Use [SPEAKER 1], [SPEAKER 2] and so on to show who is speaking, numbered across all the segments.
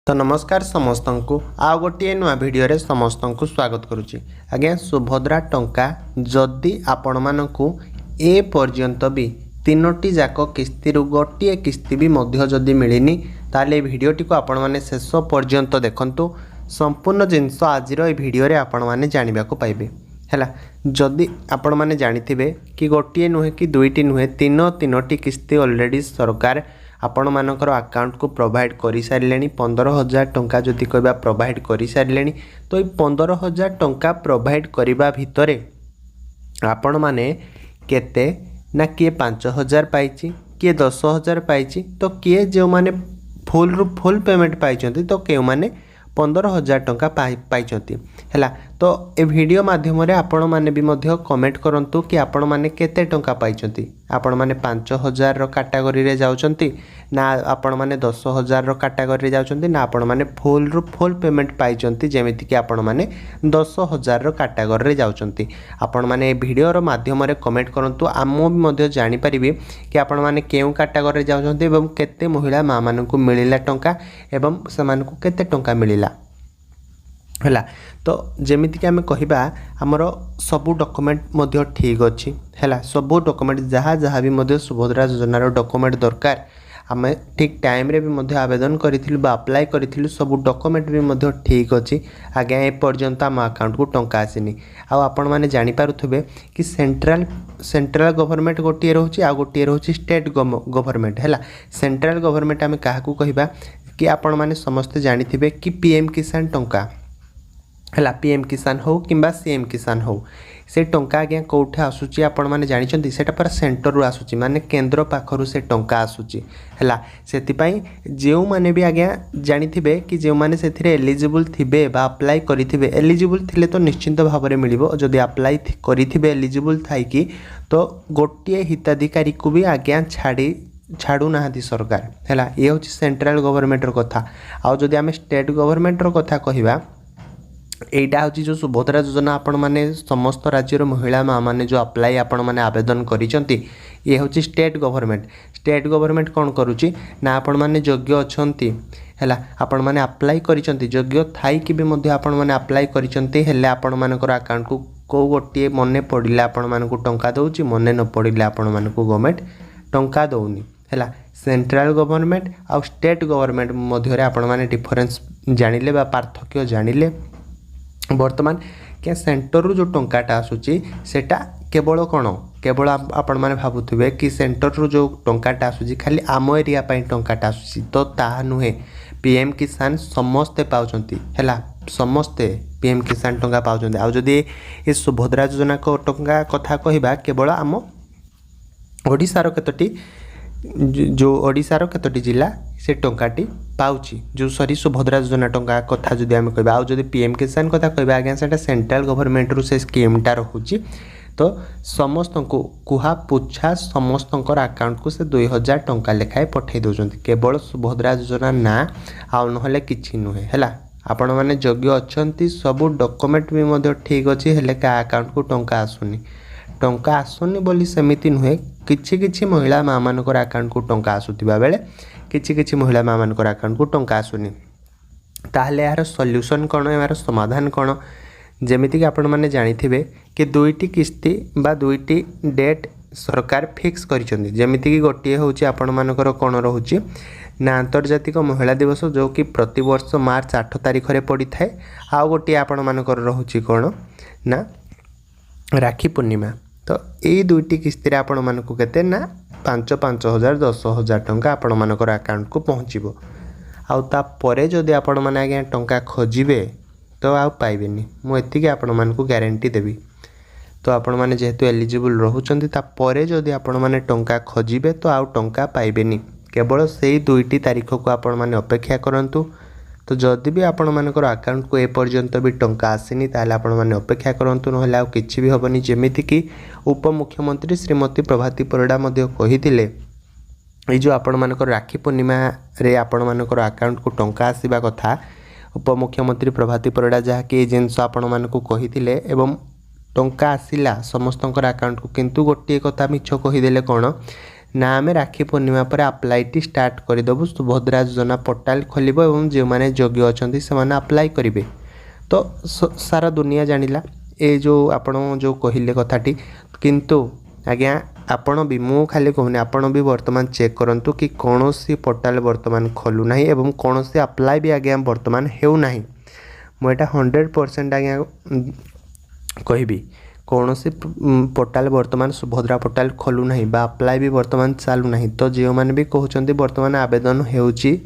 [SPEAKER 1] तो नमस्कार समस्त को आउ गोटे नुआ भिडियो समस्त को स्वागत करुच्ची। आज्ञा सुभद्रा टंका जदि आपण मानकु ए पर्यंत भी तीनोटी जाक किस्ती गोटे किस्ती भी मध्य जदि मिलनी ताले भिडियोटी को आपण माने शेष पर्यंत देखंतु। संपूर्ण जिनस आज भिडियो आपण माने जानिबा को पाइबे हैला। जदि आपण माने जानिथिबे कि गोटे नुहे कि दुईटी नुहे तीनोटी किस्ती ऑलरेडी सरकार आपण मानकर अकाउंट को प्रोवाइड कर सारे 15,000 टंका जदि कहबा प्रोवाइड कर सारे तो ये 15,000 टंका प्रोवाइड करने भितर आपण माने केते ना किए 5,000 पाई किए 10,000 पाई तो किए जो माने फुल रु फुल पेमेंट पाई तो क्यों माने 15,000 टंका पाई है। तो ए वीडियो माध्यम आपण माने भी मध्य कमेंट करंतु कि आपण माने केते टंका पाई आपण माने 5,000 कैटेगरी रे जाउचंती ना आपण माने 10,000 कैटेगरी रे जाउचंती ना आपण माने फुल रु फुल पेमेंट पाई जेमिति कि आपण माने 10,000 कैटेगरी रे जाउचंती। आपण माने वीडियो रो माध्यम रे कमेंट करंतु आमो भी मध्य जानि परिबे कि आपण माने केउ कैटेगरी रे जाउचंती एवं केते महिला मां मानकु मिलिला टंका एवं समानकु केते टंका मिलिला है। तो जमीती आम कहिबा हमर सबू डॉक्यूमेंट मध्य ठीक अच्छी है। सबू डॉक्यूमेंट जहाँ जहाँ भी मध्य सुभद्रा योजनार डॉक्यूमेंट दरकार आम ठीक टाइम रे भी मध्य आवेदन करिथिलु बा अप्लाई करिथिलु सबू डॉक्यूमेंट भी मध्य ठीक अच्छी। आगे ए पर्यंत आम अकाउंट को टंका आसीनी। आपण माने जानि पारुथबे कि सेंट्रल गवर्नमेंट गोटे रोची आ गोटे रोची स्टेट गवर्नमेंट है। सेंट्रल गवर्नमेंट आम क्या कहिबा कि आपण माने समस्त जानिथिबे कि पीएम किसान टंका है। पीएम किसान हो कि सीएम किसान हो से टंका आज्ञा कौटे आसूची आपण माने जानिछंती सेटा पर सेंटर रु आसूची माने केंद्र पाखरु से टंका आसूची है। सेतिपाई जेउ माने भी आज्ञा जानिथिबे कि जेउ माने सेथिरे एलिजिबल थिबे बा अप्लाई करिथिबे एलिजिबल थिले तो निश्चिंत भाव में मिलिबो। जदि अप्लाई करिथिबे एलिजिबल थाई कि तो गोटे हिताधिकारी को भी आज्ञा छाड़ू ना सरकार है। ये हूँ सेंट्रल गवर्नमेंटर कथा। आउ जदि आम स्टेट गवर्नमेंटर कथा कहवा एटा हूँ जो सुभद्रा योजना आपण माने समस्त राज्यर महिला माँ माने जो अप्लाई आपण माने आवेदन करिसंती ये हूँ स्टेट गवर्नमेंट कौन करुच्ची ना आपण माने योग्य अछंती है। आपण माने अप्लाई करिसंती योग्य थाई कि भी मध्य आपण माने अप्लाई करिसंती हेले आपण मानकर अकाउंट को गोटे मने पड़िले आपण मानकु टंका दउची मने न पड़िले आपण मानकु गवर्नमेंट टंका दउनी है। सेंट्रल गवर्नमेंट आ स्टेट गवर्नमेंट मध्य आपण माने डिफरेंस जानिले बा पार्थक्य जानिले वर्तमान क्या सेंटर रु जो टंकाटा आसूची सेटा केवल कौन केवल आपण माने भाबुथिबे कि सेंटर रु जो टंकाटा आसूची खाली आम एरिया पई टंकाटा आसूची तो ताहा नुहे। पीएम किसान समस्ते पाउचंती हैला समस्ते पीएम किसान टंका पाउचंती। आ जदि ए सुभद्रा योजना को टंका कथा कहिबा केवल आम ओडिसार केतोटी जो ओडिसार केतोटी जिला से टंकाटी पाउची जो सरी सुभद्रा योजना टंका कथा जदि आम कहबा। आ जदि पीएम किसान कथा कहबा आज्ञा सेटा सेंट्रल गवर्नमेंट रु से स्कीमटा रहुची तो समस्त को कुहा पुछा समस्त अकाउंट को से 2,000 टंका लेखाए पठे दउचंती केवल सुभद्रा योजना ना आउ नहले किछि नुहे हैला। आपण माने योग्य अछंती सबु डॉक्यूमेंट भी मध्य ठीक अछि हेले का अकाउंट को टंका आसुनी बोली सेमिति नुहे। किछि महिला माँ मानकर अकाउंट को टंका आसुथिबा बेले किछि महिला माँ मानकर अकाउंट को टंका आसुनी। ताहले यार सॉल्यूशन कौन यार समाधान कौन जेमिति कि आपण माने जानिथिबे कि दुईटी किस्ती बा दुईटी डेट सरकार फिक्स करिसंदी। जेमिति कि गोटे होची आपण मानकर कौन रहुची ना अंतर्जातिक महिला दिवस जो कि प्रति वर्ष मार्च 8 तारिख रे पड़ी थाए। आ गोटे आपण मानकर रहुची कौन ना राखी पूर्णिमा। तो यही दुईटी किस्ती आपण मानकु केते ना 5,000 10,000 टंका आपण मानकर अकाउंट को पहुँचबो। आउ तापरे जदि आपण माने आज्ञा टंका खोजिबे तो आउ पाइबेनी मु एतिके आपण मानकु गारंटी देबी। तो आपण माने जेहेतु एलिजिबल रहुचंती तापरे जदि आपण माने टंका खोजिबे तो आउ टंका पाइबेनी केवल सेही दुईटी तारीख को आपण माने अपेक्षा करंतु। तो जदि भी आपण मानकर अकाउंट को ए पर्यंत भी टंका आसीनी ताले आपण माने अपेक्षा करंतु नहले आ किछि भी हबनी। जेमिति कि उपमुख्यमंत्री श्रीमती प्रभाती परिडा मध्य कहिथिले ए जो आपण मानकर राखी पूर्णिमा रे आपण मानकर अकाउंट को टंका आसीबा कथा उपमुख्यमंत्री प्रभाती परिडा जहा कि जिनस आपण मानकु कहिथिले एवं टंका आसिला समस्तंकर अकाउंट को किंतु गोटे कथा मिछ कहिदेले कोन ना आम राखी पूर्णिमा पर अप्लाईटी स्टार्ट करदेबू सुभद्रा योजना पोर्टाल खोल और जो मैंने योग्य अच्छा से अप्लाई करेंगे तो सारा दुनिया जानिला ए जो आपण जो कहले कथाटी किंतु आज्ञा आपण भी मु खाली कहूनी आपण भी वर्तमान चेक करंतु कि कौन सी पोर्टाल वर्तमान खोलू ना एवं कौन सी अप्लाई भी आज्ञा वर्तमान हेउना मुझे 100% आज्ञा कहबी कौन सी पोर्टाल वर्तमान सुभद्रा पोर्टाल खोलू ना बा अप्लाई भी वर्तमान चालू ना तो जो मैंने भी कहते वर्तमान आवेदन होउची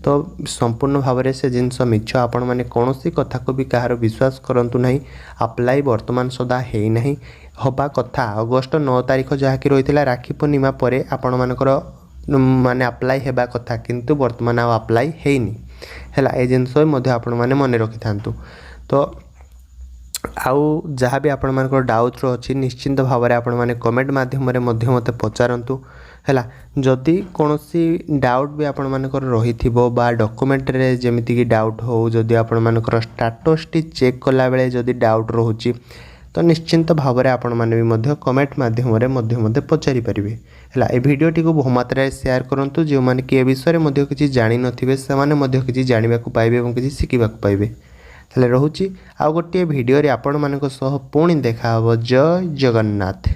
[SPEAKER 1] तो संपूर्ण भाव में से जिनस मिछ आपण मैंने कौन सी कथा को भी कहार विश्वास करंतु नहीं अप्लाई वर्तमान सदा है नहीं हवा कथा अगस्ट 9 तारीख जहाँकि रही राखी पूर्णिमा पर आपण मानकर माने अप्लाई हेबा कथा किंतु वर्तमान आ अप्लाई हैनी हैला ए जिनस आपण माने मन रखि थांतु तो आउ जहाँ भी आपण मानकर डाउट अच्छी निश्चिंत भाव में आपण माने कमेंट माध्यम मते पचारंतु हैला जदि कौन सी डाउट भी आपण मानकर रही थिबो बा डॉक्यूमेंट रे जेमिति कि डाउट हो जदि आपण मानकर स्टेटस टी चेक कला बेले जदि डाउट रहुची तो निश्चिंत भाव में आपण माने भी मध्य कमेंट माध्यम मते पचारि परिबे हैला ए वीडियो टी को बहु मात्रा रे शेयर करंतु जो माने कि ए विषय रे मध्य किछि जानि नथिबे से माने मध्य किछि जानिबा को पाइबे एवं किछि सिखिबा को पाइबे ताले रहुची आ गोटे वीडियो रे आपण मानक सह पुणी देखा हबो। जय जगन्नाथ।